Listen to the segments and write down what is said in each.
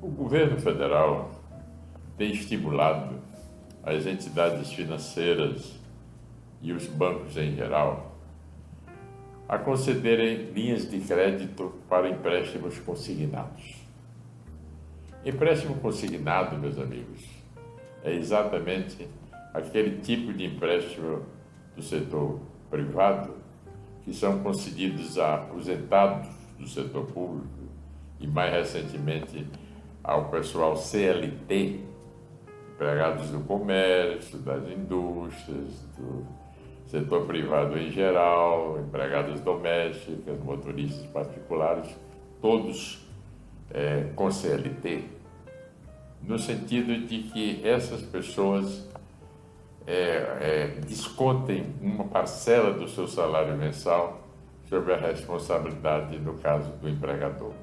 O governo federal tem estimulado as entidades financeiras e os bancos em geral a concederem linhas de crédito para empréstimos consignados. Empréstimo consignado, meus amigos, é exatamente aquele tipo de empréstimo do setor privado que são concedidos a aposentados do setor público e, mais recentemente, ao pessoal CLT, empregados do comércio, das indústrias, do setor privado em geral, empregadas domésticas, motoristas particulares, todos com CLT, no sentido de que essas pessoas descontem uma parcela do seu salário mensal sobre a responsabilidade, no caso do empregador,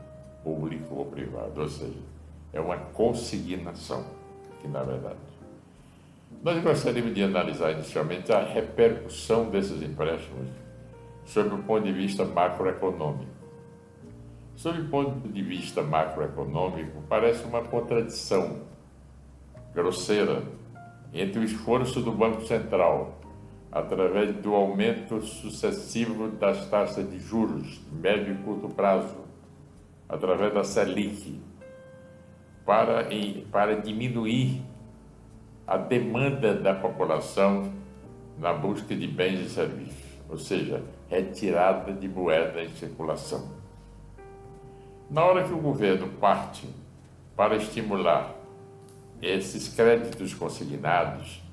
público ou privado, ou seja, é uma consignação, que na verdade. Nós gostaríamos de analisar inicialmente a repercussão desses empréstimos sob o ponto de vista macroeconômico. Sob o ponto de vista macroeconômico, parece uma contradição grosseira entre o esforço do Banco Central, através do aumento sucessivo das taxas de juros de médio e curto prazo, através da Selic, para diminuir a demanda da população na busca de bens e serviços, ou seja, retirada de moeda em circulação. Na hora que o governo parte para estimular esses créditos consignados,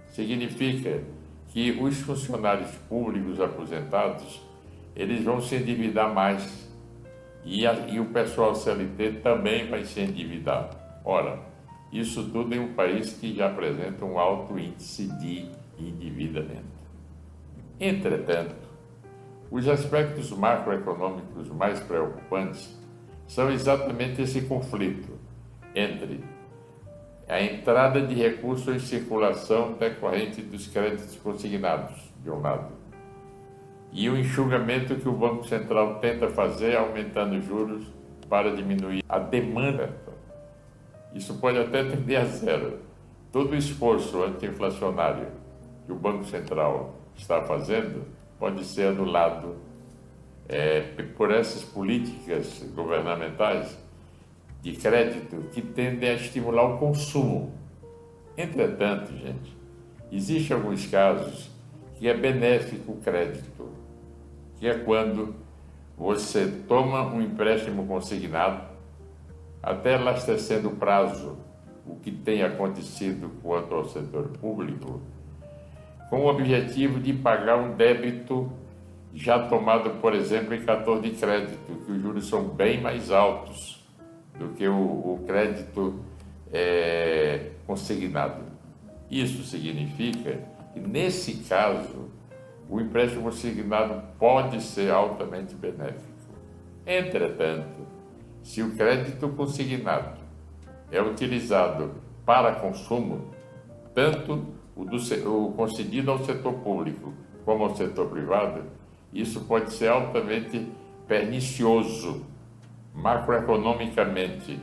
significa que os funcionários públicos aposentados, eles vão se endividar mais e o pessoal CLT também vai se endividar. Ora, isso tudo em um país que já apresenta um alto índice de endividamento. Entretanto, os aspectos macroeconômicos mais preocupantes são exatamente esse conflito entre a entrada de recursos em circulação decorrente dos créditos consignados, de um lado, e o enxugamento que o Banco Central tenta fazer, aumentando os juros para diminuir a demanda. Isso pode até tender a zero. Todo o esforço anti-inflacionário que o Banco Central está fazendo pode ser anulado por essas políticas governamentais de crédito que tendem a estimular o consumo. Entretanto, gente, existem alguns casos que é benéfico o crédito, que é quando você toma um empréstimo consignado, até abastecendo o prazo, o que tem acontecido quanto ao setor público, com o objetivo de pagar um débito já tomado, por exemplo, em cartão de crédito, que os juros são bem mais altos do que o crédito consignado. Isso significa que, nesse caso, o empréstimo consignado pode ser altamente benéfico. Entretanto, se o crédito consignado é utilizado para consumo, tanto o concedido ao setor público como ao setor privado, isso pode ser altamente pernicioso macroeconomicamente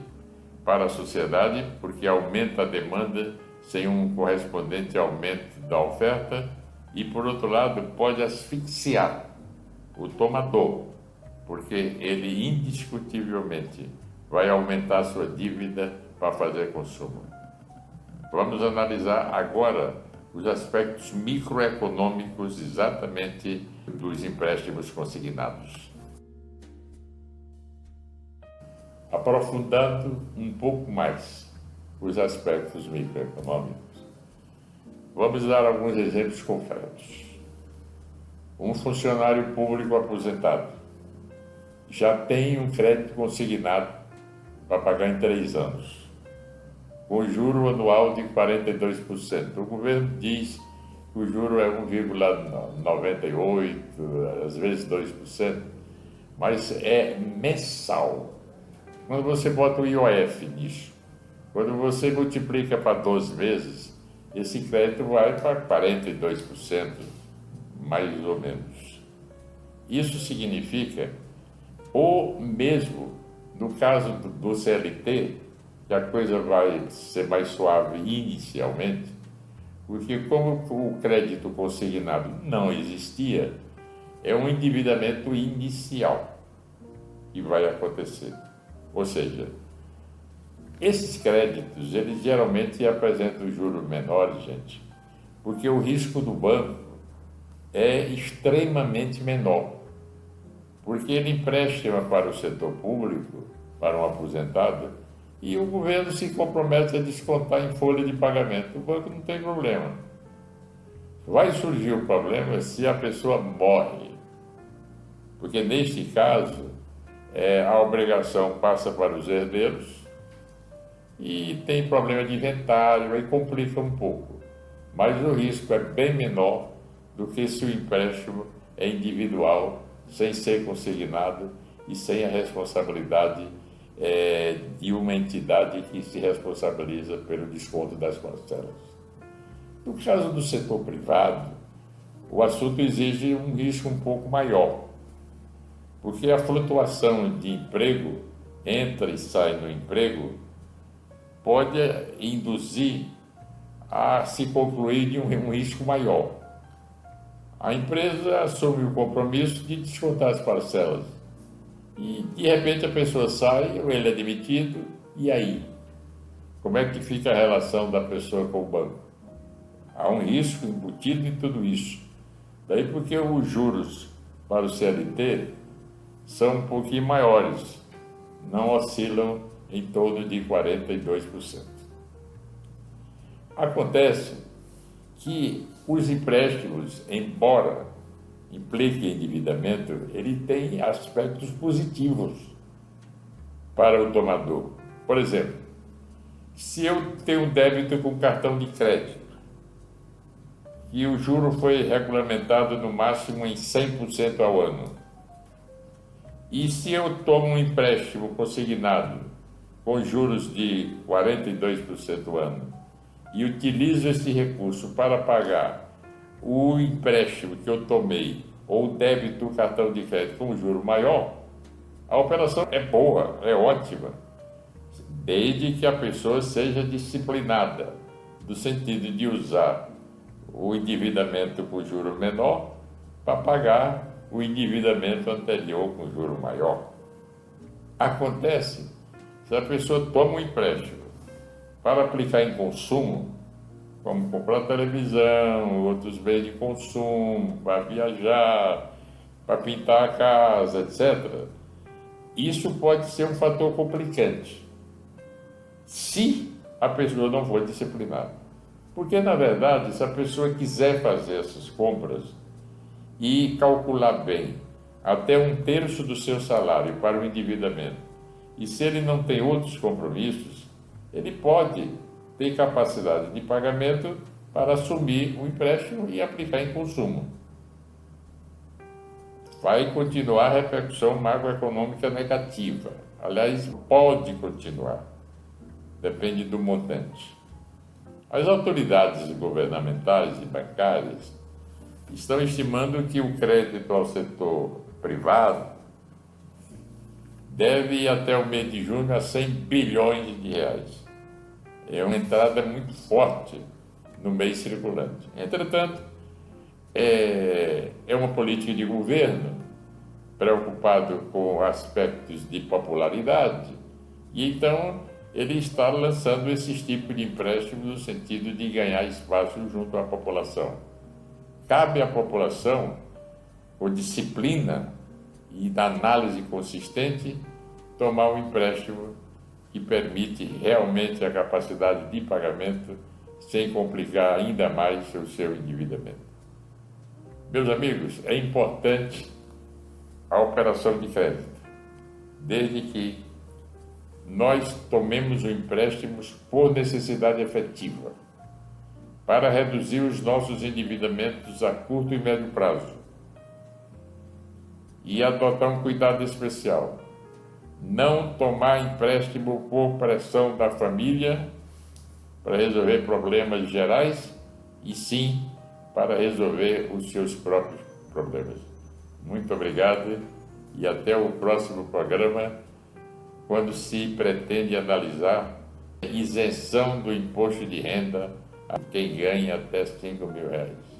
para a sociedade, porque aumenta a demanda sem um correspondente aumento da oferta e, por outro lado, pode asfixiar o tomador, porque ele indiscutivelmente vai aumentar a sua dívida para fazer consumo. Vamos analisar agora os aspectos microeconômicos exatamente dos empréstimos consignados. Aprofundando um pouco mais os aspectos microeconômicos, vamos dar alguns exemplos concretos. Um funcionário público aposentado já tem um crédito consignado para pagar em 3 anos, com juro anual de 42%. O governo diz que o juro é 1,98%, às vezes 2%, mas é mensal. Quando você bota o IOF nisso, quando você multiplica para 12 meses, esse crédito vai para 42%, mais ou menos. Isso significa, ou mesmo no caso do CLT, que a coisa vai ser mais suave inicialmente, porque como o crédito consignado não existia, é um endividamento inicial que vai acontecer. Ou seja, esses créditos, eles geralmente apresentam juros menores, gente, porque o risco do banco é extremamente menor, porque ele empresta para o setor público, para um aposentado, e o governo se compromete a descontar em folha de pagamento. O banco não tem problema. Vai surgir o problema se a pessoa morre, porque neste caso a obrigação passa para os herdeiros e tem problema de inventário, aí complica um pouco. Mas o risco é bem menor do que se o empréstimo é individual, sem ser consignado e sem a responsabilidade de uma entidade que se responsabiliza pelo desconto das parcelas. No caso do setor privado, o assunto exige um risco um pouco maior, porque a flutuação de emprego, entra e sai no emprego, pode induzir a se concluir de um risco maior. A empresa assume o compromisso de descontar as parcelas e, de repente, a pessoa sai ou ele é demitido, e aí? Como é que fica a relação da pessoa com o banco? Há um risco embutido em tudo isso. Daí porque os juros para o CLT são um pouquinho maiores, não oscilam em torno de 42%. Acontece que os empréstimos, embora impliquem endividamento, ele tem aspectos positivos para o tomador. Por exemplo, se eu tenho um débito com cartão de crédito e o juro foi regulamentado no máximo em 100% ao ano, e se eu tomo um empréstimo consignado com juros de 42% ao ano e utilizo esse recurso para pagar o empréstimo que eu tomei ou o débito do cartão de crédito com um juro maior, a operação é boa, é ótima, desde que a pessoa seja disciplinada, no sentido de usar o endividamento com juro menor para pagar o endividamento anterior com juro maior. Acontece se a pessoa toma um empréstimo para aplicar em consumo, como comprar televisão, outros bens de consumo, para viajar, para pintar a casa, etc., isso pode ser um fator complicante, se a pessoa não for disciplinada. Porque, na verdade, se a pessoa quiser fazer essas compras e calcular bem até 1/3 do seu salário para o endividamento, e se ele não tem outros compromissos, ele pode ter capacidade de pagamento para assumir o empréstimo e aplicar em consumo. Vai continuar a repercussão macroeconômica negativa. Aliás, pode continuar. Depende do montante. As autoridades governamentais e bancárias estão estimando que o crédito ao setor privado deve ir até o mês de junho a 100 bilhões de reais. É uma entrada muito forte no mês circulante. Entretanto, é uma política de governo preocupado com aspectos de popularidade, e então ele está lançando esses tipos de empréstimos no sentido de ganhar espaço junto à população. Cabe à população, com disciplina e da análise consistente, tomar um empréstimo que permite realmente a capacidade de pagamento sem complicar ainda mais o seu endividamento. Meus amigos, é importante a operação de crédito, desde que nós tomemos o empréstimo por necessidade efetiva, para reduzir os nossos endividamentos a curto e médio prazo e adotar um cuidado especial. Não tomar empréstimo por pressão da família para resolver problemas gerais, e sim para resolver os seus próprios problemas. Muito obrigado e até o próximo programa, quando se pretende analisar isenção do imposto de renda a quem ganha até R$ 5.000.